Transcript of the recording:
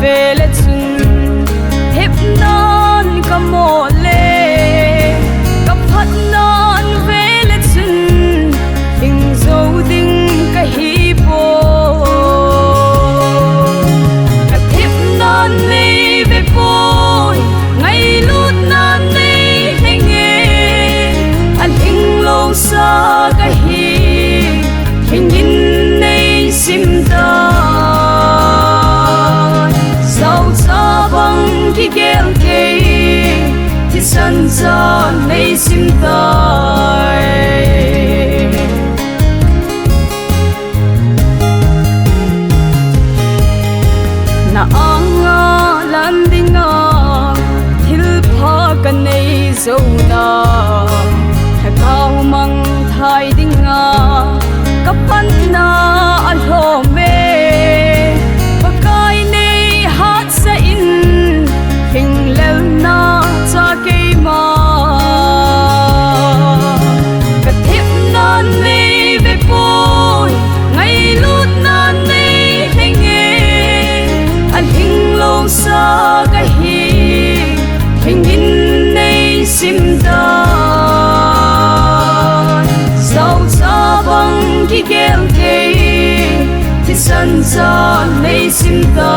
về lệ chun hep non cả mồ lệ cả phát non về lệ chun hình dấu đinh cả hi po cả hep non lệ về po ngày lút nan lệ hình nghe anh hình lâu xa cả hi hình nhìn này sim ta khi kêu kê thì sân gió này sim tai na anga lan dinga thil pha kan nei zo na thakau mang thai dinga kapan na alho me pakai nei hat sa in hình leo na cha cây ma cả thiếp nan lê về bôi ngày lút nan lê hay nghe anh hình lâu xa cái hình in này sim ta sao xa bằng khi kêu kê thì sân xa này sim ta